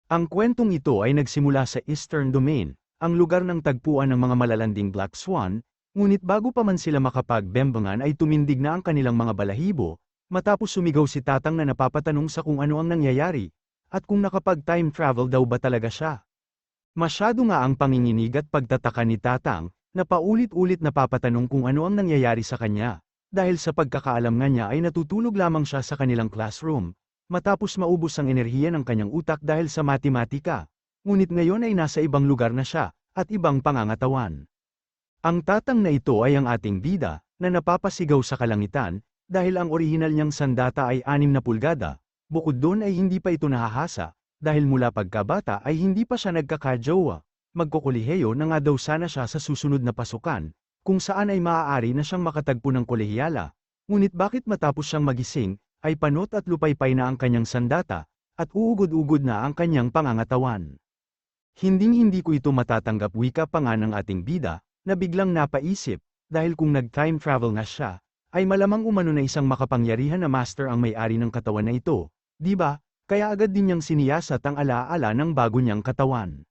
Ang kwentong ito ay nagsimula sa Eastern Domain, ang lugar ng tagpuan ng mga malalanding Black Swan, ngunit bago pa man sila makapagbembangan ay tumindig na ang kanilang mga balahibo, matapos sumigaw si Tatang na napapatanong sa kung ano ang nangyayari, at kung nakapag-time travel daw ba talaga siya. Masyado nga ang panginginig at pagtataka ni Tatang, na paulit-ulit napapatanong kung ano ang nangyayari sa kanya, dahil sa pagkakaalam nga niya ay natutulog lamang siya sa kanilang classroom, matapos maubos ang enerhiya ng kanyang utak dahil sa matematika. Ngunit ngayon ay nasa ibang lugar na siya, at ibang pangangatawan. Ang Tatang na ito ay ang ating bida, na napapasigaw sa kalangitan, dahil ang orihinal niyang sandata ay 6 na pulgada, bukod doon ay hindi pa ito nahahasa, dahil mula pagkabata ay hindi pa siya nagkakajowa. Magkokolehiyo na nga daw sana siya sa susunod na pasukan, kung saan ay maaari na siyang makatagpo ng kolehiyala. Ngunit bakit matapos siyang magising, ay panot at lupaypay na ang kanyang sandata, at uugod-ugod na ang kanyang pangangatawan. Hinding-hindi ko ito matatanggap, wika pa nga ng ating bida, na biglang napaisip, dahil kung nag-time travel nga siya, ay malamang umano na isang makapangyarihan na master ang may-ari ng katawan na ito, di ba? Kaya agad din niyang siniyasat ang alaala ng bago niyang katawan.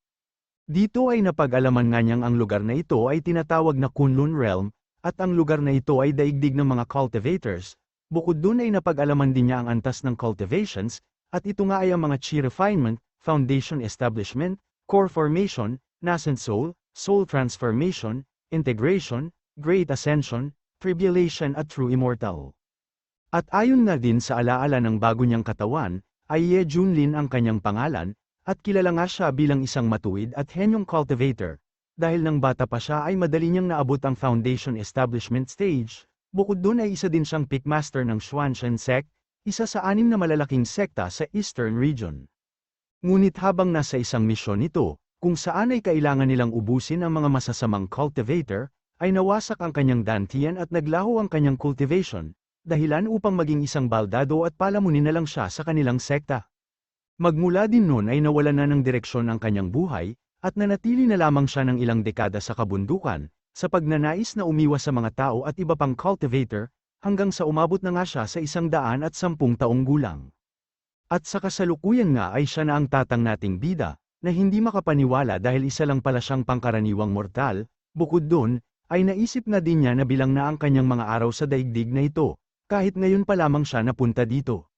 Dito ay napag-alaman nga niyang ang lugar na ito ay tinatawag na Kunlun Realm, at ang lugar na ito ay daigdig ng mga cultivators. Bukod dun ay napag-alaman din niya ang antas ng cultivations, at ito nga ay ang mga Chi Refinement, Foundation Establishment, Core Formation, Nascent Soul, Soul Transformation, Integration, Great Ascension, Tribulation at True Immortal. At ayon na din sa alaala ng bago niyang katawan, ay Ye Junlin ang kanyang pangalan, at kilala nga siya bilang isang matuwid at henyong cultivator. Dahil nang bata pa siya ay madali niyang naabot ang Foundation Establishment stage, bukod dun ay isa din siyang Pickmaster ng Xuanshan Sect, isa sa 6 na malalaking sekta sa Eastern Region. Ngunit habang nasa isang misyon ito, kung saan ay kailangan nilang ubusin ang mga masasamang cultivator, ay nawasak ang kanyang dantian at naglaho ang kanyang cultivation, dahilan upang maging isang baldado at palamunin na lang siya sa kanilang sekta. Magmula din noon ay nawalan na ng direksyon ang kanyang buhay, at nanatili na lamang siya ng ilang dekada sa kabundukan, sa pagnanais na umiwas sa mga tao at iba pang cultivator, hanggang sa umabot na nga siya sa 110 taong gulang. At sa kasalukuyan nga ay siya na ang Tatang nating bida, na hindi makapaniwala dahil isa lang pala siyang pangkaraniwang mortal. Bukod doon, ay naisip na din niya na bilang na ang kanyang mga araw sa daigdig na ito, kahit ngayon pa lamang siya napunta dito.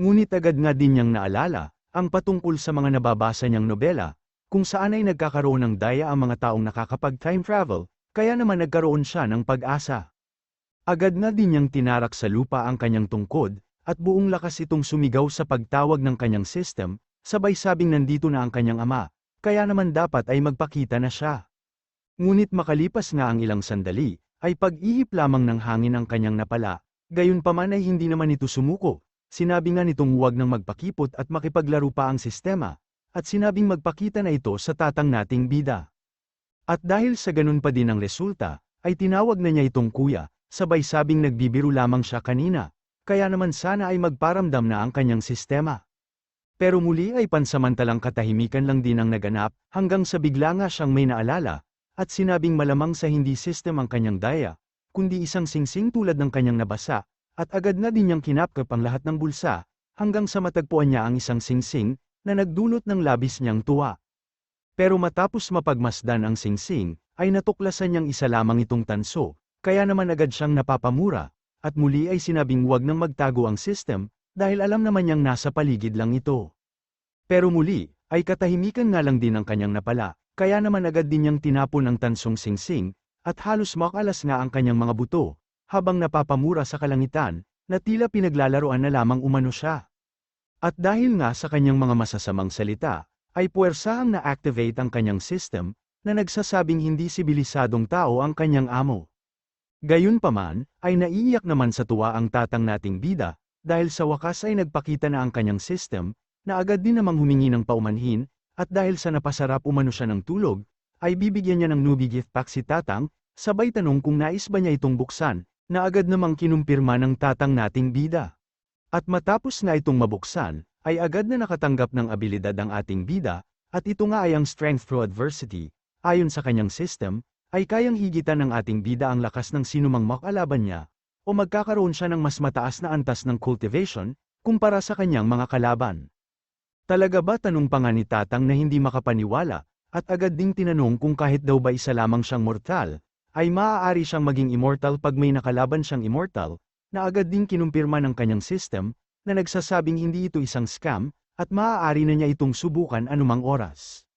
Ngunit agad nga din niyang naalala, ang patungkol sa mga nababasa niyang nobela, kung saan ay nagkakaroon ng daya ang mga taong nakakapag-time travel, kaya naman nagkaroon siya ng pag-asa. Agad nga din niyang tinarak sa lupa ang kanyang tungkod, at buong lakas itong sumigaw sa pagtawag ng kanyang system, sabay sabing nandito na ang kanyang ama, kaya naman dapat ay magpakita na siya. Ngunit makalipas nga ang ilang sandali, ay pag-ihip lamang ng hangin ang kanyang napala. Gayunpaman ay hindi naman ito sumuko, sinabi nga nitong huwag nang magpakipot at makipaglaro pa ang sistema, at sinabing magpakita na ito sa Tatang nating bida. At dahil sa ganun pa din ang resulta, ay tinawag na niya itong kuya, sabay sabing nagbibiro lamang siya kanina, kaya naman sana ay magparamdam na ang kanyang sistema. Pero muli ay pansamantalang katahimikan lang din ang naganap, hanggang sa bigla nga siyang may naalala, at sinabing malamang sa hindi system ang kanyang daya, kundi isang singsing tulad ng kanyang nabasa, at agad na din niyang kinapkap ang lahat ng bulsa, hanggang sa matagpuan niya ang isang singsing, na nagdulot ng labis niyang tuwa. Pero matapos mapagmasdan ang singsing, ay natuklasan niyang isa lamang itong tanso, kaya naman agad siyang napapamura, at muli ay sinabing huwag nang magtago ang system, dahil alam naman niyang nasa paligid lang ito. Pero muli, ay katahimikan nga lang din ang kanyang napala, kaya naman agad din niyang tinapon ang tansong singsing, at halos makalas nga ang kanyang mga buto, habang napapamura sa kalangitan, na tila pinaglalaroan na lamang umano siya. At dahil nga sa kanyang mga masasamang salita, ay puwersahang na-activate ang kanyang system, na nagsasabing hindi sibilisadong tao ang kanyang amo. Gayunpaman, ay naiiyak naman sa tuwa ang Tatang nating bida, dahil sa wakas ay nagpakita na ang kanyang system, na agad din namang humingi ng paumanhin, at dahil sa napasarap umano siya ng tulog, ay bibigyan niya ng newbie gift pack si Tatang, sabay tanong kung nais ba niya itong buksan, na agad namang kinumpirma ng Tatang nating bida. At matapos nga itong mabuksan, ay agad na nakatanggap ng abilidad ang ating bida, at ito nga ay ang strength through adversity. Ayon sa kanyang system, ay kayang higitan ng ating bida ang lakas ng sinumang makalaban niya, o magkakaroon siya ng mas mataas na antas ng cultivation, kumpara sa kanyang mga kalaban. Talaga ba, tanong pa nga ni Tatang na hindi makapaniwala, at agad ding tinanong kung kahit daw ba isa lamang siyang mortal, ay maaari siyang maging immortal pag may nakalaban siyang immortal, na agad ding kinumpirma ng kanyang system, na nagsasabing hindi ito isang scam, at maaari na niya itong subukan anumang oras.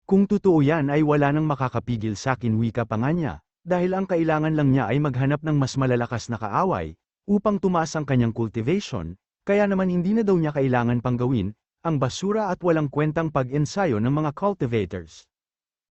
Kung totoo yan ay wala nang makakapigil sa akin, wika pa nga niya, dahil ang kailangan lang niya ay maghanap ng mas malalakas na kaaway, upang tumaas ang kanyang cultivation, kaya naman hindi na daw niya kailangan pang gawin ang basura at walang kwentang pag-ensayo ng mga cultivators.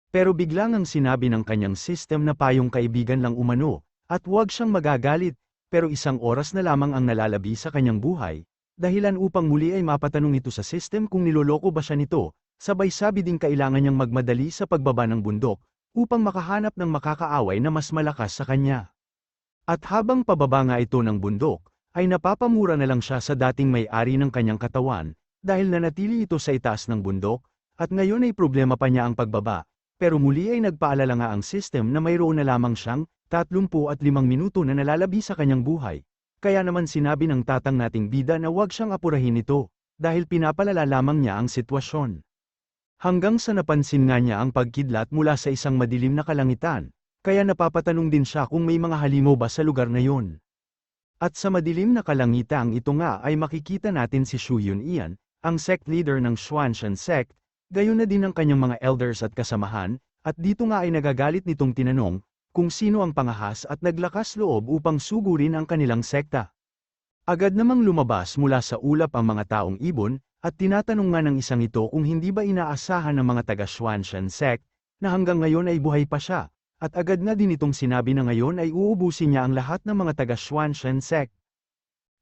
Pero biglang ang sinabi ng kanyang system na payong kaibigan lang umano, at huwag siyang magagalit, pero isang oras na lamang ang nalalabi sa kanyang buhay, dahilan upang muli ay mapatanong ito sa system kung niloloko ba siya nito, sabay sabi ding kailangan niyang magmadali sa pagbaba ng bundok, upang makahanap ng makakaaway na mas malakas sa kanya. At habang pababa nga ito ng bundok, ay napapamura na lang siya sa dating may-ari ng kanyang katawan, dahil nanatili ito sa itaas ng bundok, at ngayon ay problema pa niya ang pagbaba, pero muli ay nagpaalala nga ang system na mayroon na lamang siyang 35 minuto na nalalabi sa kanyang buhay. Kaya naman sinabi ng Tatang nating bida na huwag siyang apurahin ito, dahil pinapalala lamang niya ang sitwasyon. Hanggang sa napansin nga niya ang pagkidlat mula sa isang madilim na kalangitan, kaya napapatanong din siya kung may mga halimaw ba sa lugar na yon. At sa madilim na kalangitang ito nga ay makikita natin si Shu Yun-ian, ang sect leader ng Xuanshan sect, gayon na din ang kanyang mga elders at kasamahan, at dito nga ay nagagalit nitong tinanong, kung sino ang pangahas at naglakas loob upang sugurin ang kanilang sekta. Agad namang lumabas mula sa ulap ang mga taong ibon, at tinatanong nga ng isang ito kung hindi ba inaasahan ng mga taga Xuanshan sect, na hanggang ngayon ay buhay pa siya, at agad nga din itong sinabi na ngayon ay uubusin niya ang lahat ng mga taga Xuanshan sect.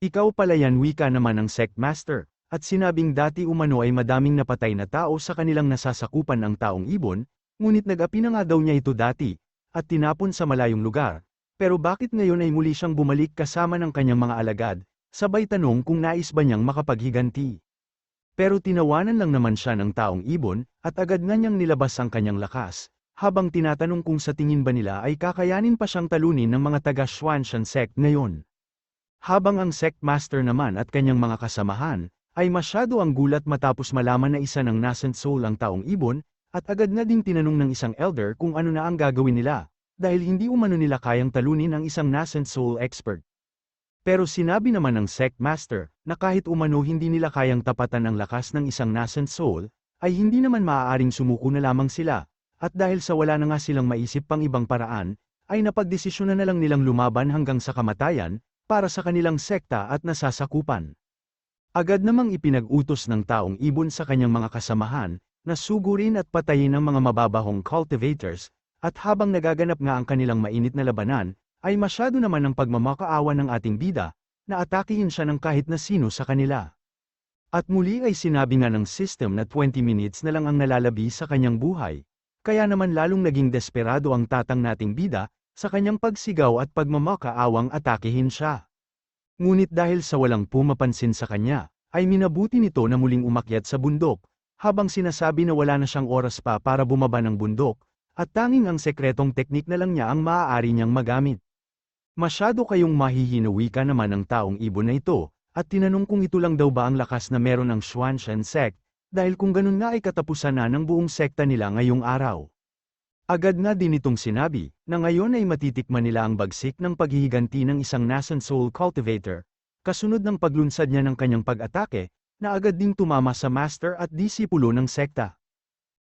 Ikaw pala yan, wika naman ng sect master. At sinabing dati umano ay madaming napatay na tao sa kanilang nasasakupan ng taong ibon, ngunit nag-api na nga daw niya ito dati, at tinapon sa malayong lugar. Pero bakit ngayon ay muli siyang bumalik kasama ng kanyang mga alagad, sabay tanong kung nais ba niyang makapaghiganti. Pero tinawanan lang naman siya ng taong ibon, at agad nga niyang nilabas ang kanyang lakas, habang tinatanong kung sa tingin ba nila ay kakayanin pa siyang talunin ng mga taga Xuanshan sect ngayon. Habang ang sect master naman at kanyang mga kasamahan, ay masyado ang gulat matapos malaman na isa ng nascent soul ang taong ibon, at agad na ding tinanong ng isang elder kung ano na ang gagawin nila, dahil hindi umano nila kayang talunin ang isang nascent soul expert. Pero sinabi naman ng sect master, na kahit umano hindi nila kayang tapatan ang lakas ng isang nascent soul, ay hindi naman maaaring sumuko na lamang sila, at dahil sa wala na nga silang maisip pang ibang paraan, ay napagdesisyonan na lang nilang lumaban hanggang sa kamatayan, para sa kanilang sekta at nasasakupan. Agad namang ipinag-utos ng taong ibon sa kanyang mga kasamahan, na sugurin at patayin ang mga mababahong cultivators, at habang nagaganap nga ang kanilang mainit na labanan, ay masyado naman ang pagmamakaawa ng ating bida, na atakihin siya ng kahit na sino sa kanila. At muli ay sinabi nga ng system na 20 minutes na lang ang nalalabi sa kanyang buhay, kaya naman lalong naging desperado ang Tatang nating bida, sa kanyang pagsigaw at pagmamakaawang atakihin siya. Ngunit dahil sa walang pumapansin sa kanya, ay minabuti nito na muling umakyat sa bundok, habang sinasabi na wala na siyang oras pa para bumaba ng bundok, at tanging ang sekretong teknik na lang niya ang maaari niyang magamit. Masyado kayong mahihinawi ka naman ng taong ibon na ito, at tinanong kung ito lang daw ba ang lakas na meron ng Xuanshan sect, dahil kung ganun nga ay katapusan na ng buong sekta nila ngayong araw. Agad nga din itong sinabi, na ngayon ay matitikman nila ang bagsik ng paghihiganti ng isang nascent soul cultivator, kasunod ng paglunsad niya ng kanyang pag-atake, na agad ding tumama sa master at disipulo ng sekta.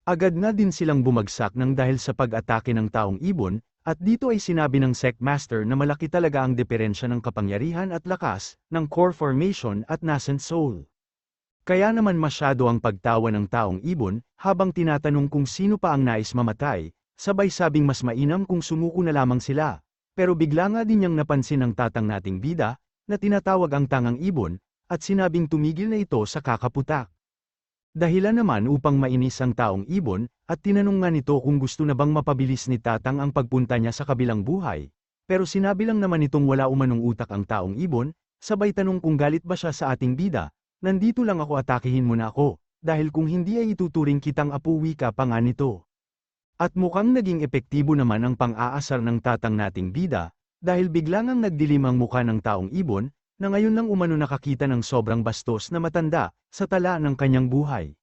Agad nga din silang bumagsak ng dahil sa pag-atake ng taong ibon, at dito ay sinabi ng sect master na malaki talaga ang diferensya ng kapangyarihan at lakas, ng core formation at nascent soul. Kaya naman masyado ang pagtawa ng taong ibon, habang tinatanong kung sino pa ang nais mamatay, sabay sabing mas mainam kung sumuko na lamang sila, pero bigla nga din niyang napansin ang Tatang nating bida, na tinatawag ang tangang ibon, at sinabing tumigil na ito sa kakaputak. Dahilan naman upang mainis ang taong ibon, at tinanong nga nito kung gusto na bang mapabilis ni Tatang ang pagpunta niya sa kabilang buhay, pero sinabi lang naman nitong wala umanong utak ang taong ibon, sabay tanong kung galit ba siya sa ating bida, nandito lang ako, atakihin mo na ako, dahil kung hindi ay ituturing kitang apo, wika pa nga nito. At mukhang naging epektibo naman ang pang-aasar ng Tatang nating bida, dahil biglang ang nagdilim ang mukha ng taong ibon, na ngayon lang umano nakakita ng sobrang bastos na matanda, sa tala ng kanyang buhay.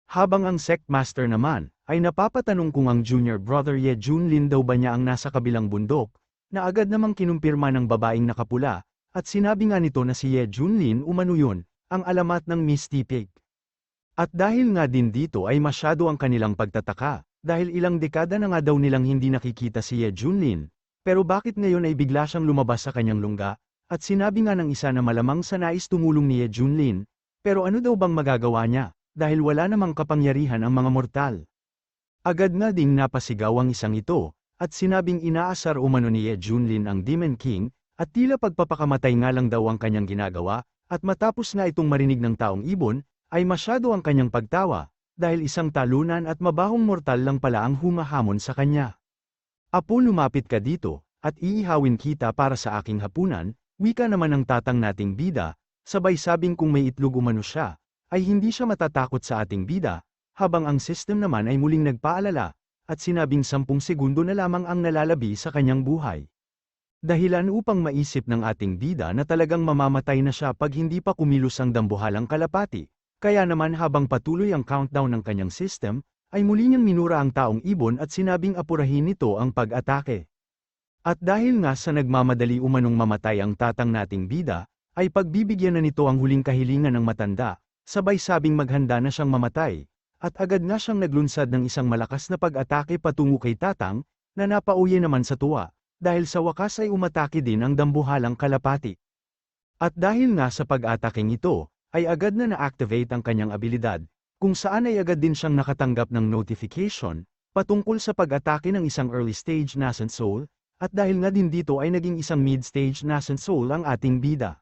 Habang ang sect master naman, ay napapatanong kung ang junior brother Ye Junlin daw ba niya ang nasa kabilang bundok, na agad namang kinumpirma ng babaeng nakapula, at sinabi nga nito na si Ye Junlin umano yun, ang alamat ng Misty Pig. At dahil nga din dito ay masyado ang kanilang pagtataka, dahil ilang dekada na nga daw nilang hindi nakikita si Ye Junlin, pero bakit ngayon ay bigla siyang lumabas sa kanyang lungga, at sinabi nga ng isa na malamang sa nais tumulong ni Ye Junlin, pero ano daw bang magagawa niya, dahil wala namang kapangyarihan ang mga mortal. Agad nga ding napasigaw ang isang ito, at sinabing inaasar umano ni Ye Junlin ang Demon King, at tila pagpapakamatay nga lang daw ang kanyang ginagawa, at matapos nga itong marinig ng taong ibon, ay masyado ang kanyang pagtawa, dahil isang talunan at mabahong mortal lang pala ang humahamon sa kanya. Apo, lumapit ka dito, at iihawin kita para sa aking hapunan, wika naman ng tatang nating bida, sabay sabing kung may itlog umano siya, ay hindi siya matatakot sa ating bida, habang ang system naman ay muling nagpaalala, at sinabing 10 segundo na lamang ang nalalabi sa kanyang buhay. Dahilan upang maisip ng ating bida na talagang mamamatay na siya pag hindi pa kumilos ang dambuhalang kalapati. Kaya naman habang patuloy ang countdown ng kanyang system, ay muli niyang minura ang taong ibon at sinabing apurahin nito ang pag-atake. At dahil nga sa nagmamadali umanong mamatay ang tatang nating bida, ay pagbibigyan na nito ang huling kahilingan ng matanda, sabay sabing maghanda na siyang mamatay, at agad nga siyang naglunsad ng isang malakas na pag-atake patungo kay tatang, na napauwi naman sa tuwa, dahil sa wakas ay umatake din ang dambuhalang kalapati. At dahil nga sa pag-ataking ito, ay agad na na-activate ang kanyang abilidad, kung saan ay agad din siyang nakatanggap ng notification, patungkol sa pag-atake ng isang early stage nascent soul, at dahil nga din dito ay naging isang mid-stage nascent soul ang ating bida.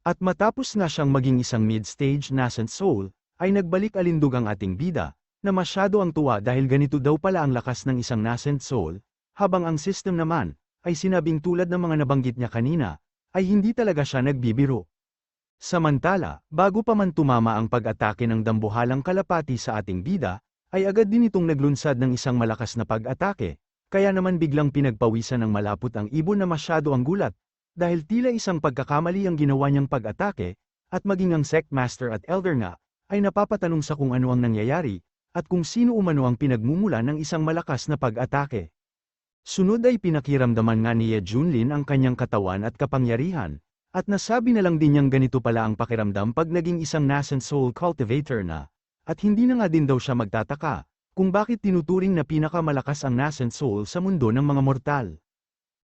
At matapos nga siyang maging isang mid-stage nascent soul, ay nagbalik alindog ang ating bida, na masyado ang tuwa dahil ganito daw pala ang lakas ng isang nascent soul, habang ang system naman, ay sinabing tulad ng mga nabanggit niya kanina, ay hindi talaga siya nagbibiro. Samantala, bago pa man tumama ang pag-atake ng dambuhalang kalapati sa ating bida, ay agad din itong naglunsad ng isang malakas na pag-atake, kaya naman biglang pinagpawisan ng malapot ang ibon na masyado ang gulat, dahil tila isang pagkakamali ang ginawa niyang pag-atake, at maging ang sect master at elder nga, ay napapatanong sa kung ano ang nangyayari, at kung sino umano ang pinagmumula ng isang malakas na pag-atake. Sunod ay pinakiramdaman nga ni Ye Junlin ang kanyang katawan at kapangyarihan, at nasabi na lang din niyang ganito pala ang pakiramdam pag naging isang nascent soul cultivator na, at hindi na nga din daw siya magtataka, kung bakit tinuturing na pinakamalakas ang nascent soul sa mundo ng mga mortal.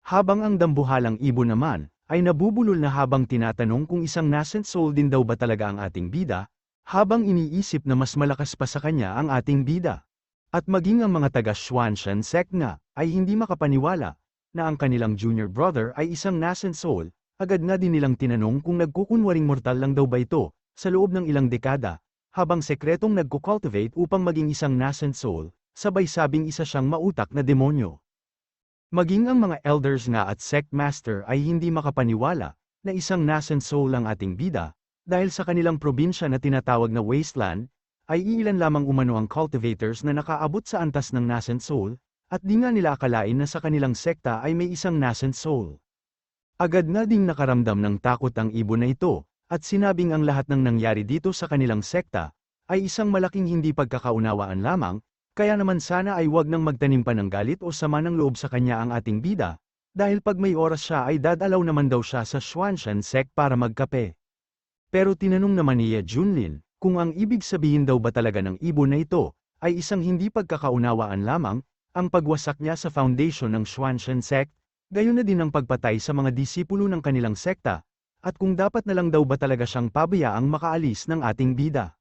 Habang ang dambuhalang ibon naman, ay nabubulol na habang tinatanong kung isang nascent soul din daw ba talaga ang ating bida, habang iniisip na mas malakas pa sa kanya ang ating bida. At maging ang mga taga-Xuanshan sect nga, ay hindi makapaniwala, na ang kanilang junior brother ay isang nascent soul, agad nga din nilang tinanong kung nagkukunwaring mortal lang daw ba ito, sa loob ng ilang dekada, habang sekretong nagkukultivate upang maging isang nascent soul, sabay sabing isa siyang mautak na demonyo. Maging ang mga elders nga at sect master ay hindi makapaniwala, na isang nascent soul ang ating bida, dahil sa kanilang probinsya na tinatawag na wasteland, ay iilan lamang umano ang cultivators na nakaabot sa antas ng nascent soul, at di nga nila akalain na sa kanilang sekta ay may isang nascent soul. Agad nga ding nakaramdam ng takot ang ibon na ito, at sinabing ang lahat ng nangyari dito sa kanilang sekta, ay isang malaking hindi pagkakaunawaan lamang, kaya naman sana ay wag nang magtanim pa ng galit o sama ng loob sa kanya ang ating bida, dahil pag may oras siya ay dadalaw naman daw siya sa Xuanshan sect para magkape. Pero tinanong naman ni Ye Junlin, kung ang ibig sabihin daw ba talaga ng ibon na ito, ay isang hindi pagkakaunawaan lamang, ang pagwasak niya sa foundation ng Xuanshan sect, gayon na din ang pagpatay sa mga disipulo ng kanilang sekta, at kung dapat na lang daw ba talaga siyang pabayaang makaalis ng ating bida.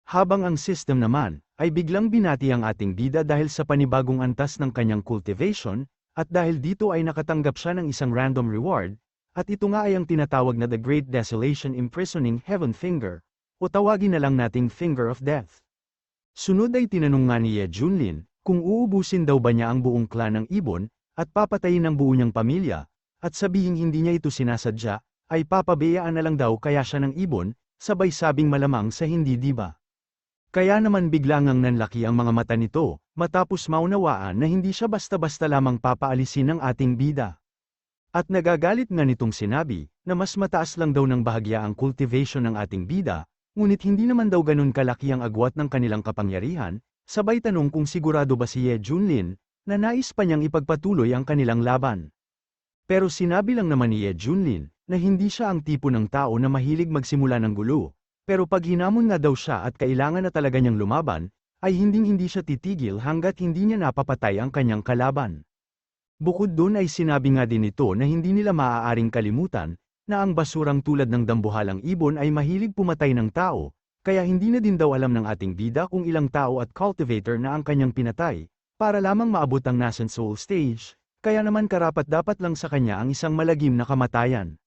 Habang ang system naman, ay biglang binati ang ating bida dahil sa panibagong antas ng kanyang cultivation, at dahil dito ay nakatanggap siya ng isang random reward, at ito nga ay ang tinatawag na The Great Desolation Imprisoning Heaven Finger, o tawagin na lang nating Finger of Death. Sunod ay tinanong nga ni Ye Junlin, kung uubusin daw ba niya ang buong clan ng ibon, at papatayin ang buo niyang pamilya, at sabihing hindi niya ito sinasadya, ay papabayaan na lang daw kaya siya ng ibon, sabay sabing malamang sa hindi diba. Kaya naman bigla ngang nanlaki ang mga mata nito, matapos maunawaan na hindi siya basta-basta lamang papaalisin ng ating bida. At nagagalit nga nitong sinabi, na mas mataas lang daw ng bahagya ang cultivation ng ating bida, ngunit hindi naman daw ganun kalaki ang agwat ng kanilang kapangyarihan, sabay tanong kung sigurado ba si Ye Junlin, na nais pa niyang ipagpatuloy ang kanilang laban. Pero sinabi lang naman ni Ye Junlin, na hindi siya ang tipo ng tao na mahilig magsimula ng gulo, pero pag hinamon nga daw siya at kailangan na talaga niyang lumaban, ay hindi siya titigil hanggat hindi niya napapatay ang kanyang kalaban. Bukod dun ay sinabi nga din ito na hindi nila maaaring kalimutan, na ang basurang tulad ng dambuhalang ibon ay mahilig pumatay ng tao, kaya hindi na din daw alam ng ating bida kung ilang tao at cultivator na ang kanyang pinatay, para lamang maabot ang nascent soul stage, kaya naman karapat-dapat lang sa kanya ang isang malagim na kamatayan.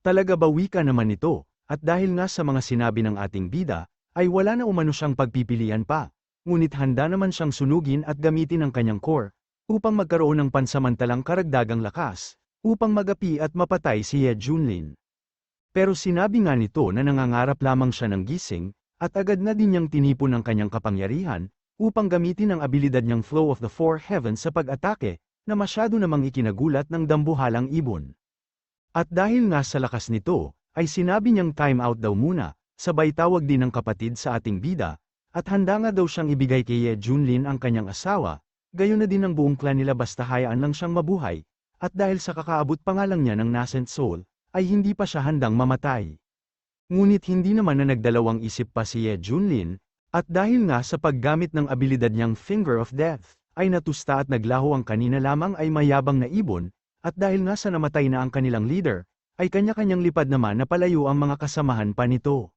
Talaga ba wika naman ito, at dahil nga sa mga sinabi ng ating bida, ay wala na umano siyang pagpipilian pa, ngunit handa naman siyang sunugin at gamitin ang kanyang core, upang magkaroon ng pansamantalang karagdagang lakas, upang magapi at mapatay si Ye Junlin. Pero sinabi nga nito na nangangarap lamang siya ng gising, at agad na din niyang tinipon ang kanyang kapangyarihan, upang gamitin ang abilidad niyang Flow of the Four Heavens sa pag-atake, na masyado namang ikinagulat ng dambuhalang ibon. At dahil nga sa lakas nito, ay sinabi niyang time out daw muna, sabay tawag din ng kapatid sa ating bida, at handa nga daw siyang ibigay kay Ye Junlin ang kanyang asawa, gayon na din ang buong clan nila basta hayaan lang siyang mabuhay, at dahil sa kakaabot pa nga lang niya ng nascent soul, ay hindi pa siya handang mamatay. Ngunit hindi naman na nagdalawang isip pa si Ye Junlin, at dahil nga sa paggamit ng abilidad niyang Finger of Death, ay natusta at naglaho ang kanina lamang ay mayabang na ibon, at dahil nga sa namatay na ang kanilang leader, ay kanya-kanyang lipad naman na palayo ang mga kasamahan pa nito.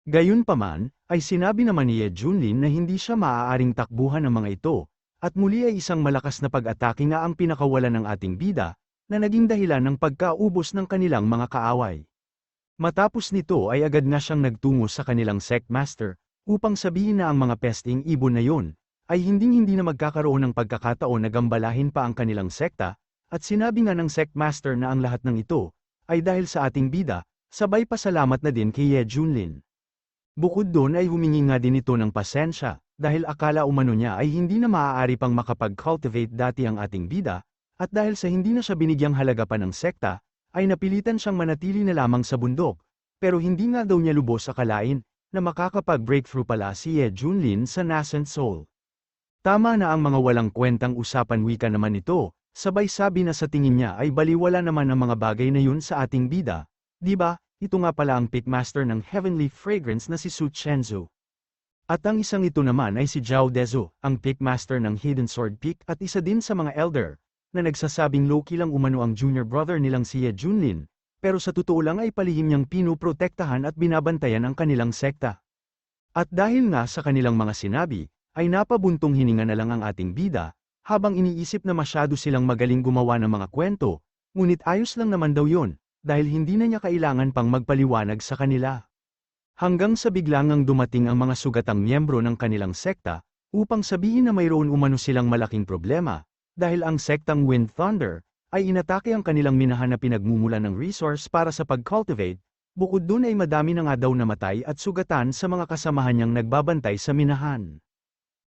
Gayunpaman, ay sinabi naman ni Ye Junlin na hindi siya maaaring takbuhan ng mga ito, at muli ay isang malakas na pag-atake nga ang pinakawalan ng ating bida, na naging dahilan ng pagkaubos ng kanilang mga kaaway. Matapos nito ay agad nga siyang nagtungo sa kanilang sect master, upang sabihin na ang mga pesting ibon na yon, ay hindi na magkakaroon ng pagkakataon na gambalahin pa ang kanilang sekta, at sinabi nga ng sect master na ang lahat ng ito, ay dahil sa ating bida, sabay pasalamat na din kay Ye Junlin. Bukod doon ay humingi nga din ito ng pasensya, dahil akala umano niya ay hindi na maaari pang makapag-cultivate dati ang ating bida, at dahil sa hindi na siya binigyang halaga pa ng sekta, ay napilitan siyang manatili na lamang sa bundok, pero hindi nga daw niya lubos akalain, na makakapag-breakthrough pala si Ye Junlin sa nascent soul. Tama na ang mga walang kwentang usapan wika naman ito, sabay sabi na sa tingin niya ay baliwala naman ang mga bagay na yun sa ating bida, di ba? Ito nga pala ang pickmaster ng Heavenly Fragrance na si Su Chenzu. At ang isang ito naman ay si Zhao Dezu, ang pickmaster ng Hidden Sword Peak at isa din sa mga elder, na nagsasabing low-key lang umano ang junior brother nilang si Ye Junlin, pero sa totoo lang ay palihim niyang pinuprotektahan at binabantayan ang kanilang sekta. At dahil nga sa kanilang mga sinabi, ay napabuntong hininga na lang ang ating bida, habang iniisip na masyado silang magaling gumawa ng mga kwento, ngunit ayos lang naman daw yon, dahil hindi na niya kailangan pang magpaliwanag sa kanila. Hanggang sa biglangang dumating ang mga sugatang miyembro ng kanilang sekta, upang sabihin na mayroon umano silang malaking problema, dahil ang sektang Wind Thunder, ay inatake ang kanilang minahan na pinagmumulan ng resource para sa pag-cultivate, bukod dun ay madami na nga daw namatay at sugatan sa mga kasamahan niyang nagbabantay sa minahan.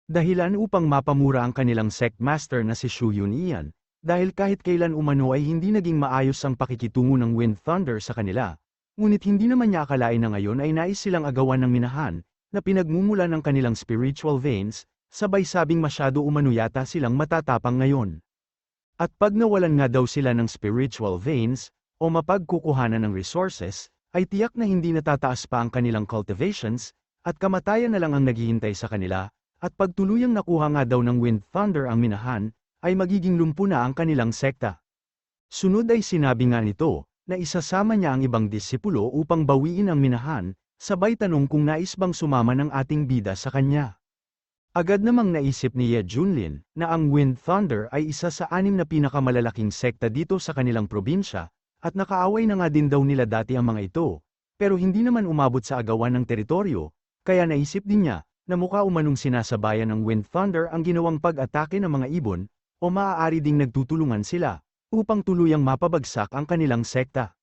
Dahilan upang mapamura ang kanilang sect master na si Shu Yunian, dahil kahit kailan umano ay hindi naging maayos ang pakikitungo ng Wind Thunder sa kanila, ngunit hindi naman niya akalain na ngayon ay nais silang agawan ng minahan, na pinagmumula ng kanilang spiritual veins, sabay sabing masyado umano yata silang matatapang ngayon. At pag nawalan nga daw sila ng spiritual veins, o mapagkukuhanan ng resources, ay tiyak na hindi natataas pa ang kanilang cultivations, at kamatayan na lang ang naghihintay sa kanila, at pag tuluyang nakuha nga daw ng Wind Thunder ang minahan, ay magiging lumpo na ang kanilang sekta. Sunod ay sinabi nga nito, na isasama niya ang ibang disipulo upang bawiin ang minahan, sabay tanong kung nais bang sumama ng ating bida sa kanya. Agad namang naisip ni Ye Junlin, na ang Wind Thunder ay isa sa 6 na pinakamalalaking sekta dito sa kanilang probinsya, at nakaaway na nga din daw nila dati ang mga ito, pero hindi naman umabot sa agawan ng teritoryo, kaya naisip din niya, na mukha umanong sinasabayan ng Wind Thunder ang ginawang pag-atake ng mga ibon, o maaari ding nagtutulungan sila, upang tuluyang mapabagsak ang kanilang sekta.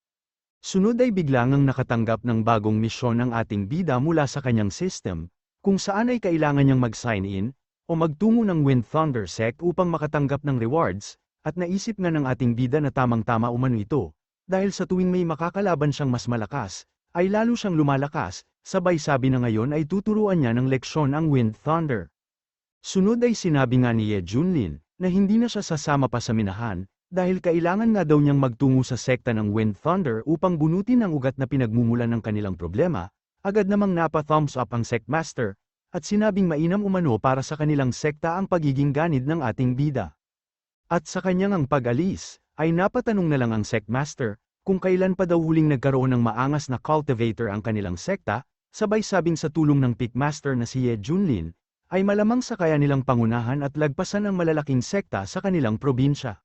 Sunod ay biglangang nakatanggap ng bagong misyon ang ating bida mula sa kanyang system, kung saan ay kailangan niyang mag-sign in, o magtungo ng Wind Thunder sect upang makatanggap ng rewards, At naisip nga ng ating bida na tamang-tama umano ito, dahil sa tuwing may makakalaban siyang mas malakas, ay lalo siyang lumalakas, sabay sabi na ngayon ay tuturuan niya ng leksyon ang Wind Thunder. Sunod ay sinabi nga ni Ye Junlin, na hindi na siya sasama pa sa minahan, dahil kailangan nga daw niyang magtungo sa sekta ng Wind Thunder upang bunutin ang ugat na pinagmumulan ng kanilang problema. Agad namang napa-thumbs up ang Sectmaster, at sinabing mainam umano para sa kanilang sekta ang pagiging ganid ng ating bida. At sa kanyang ang pag-alis, ay napatanong na lang ang Sectmaster, kung kailan pa daw huling nagkaroon ng maangas na cultivator ang kanilang sekta, sabay sabing sa tulong ng Pickmaster na si Ye Junlin, ay malamang sa kaya nilang pangunahan at lagpasan ang malalaking sekta sa kanilang probinsya.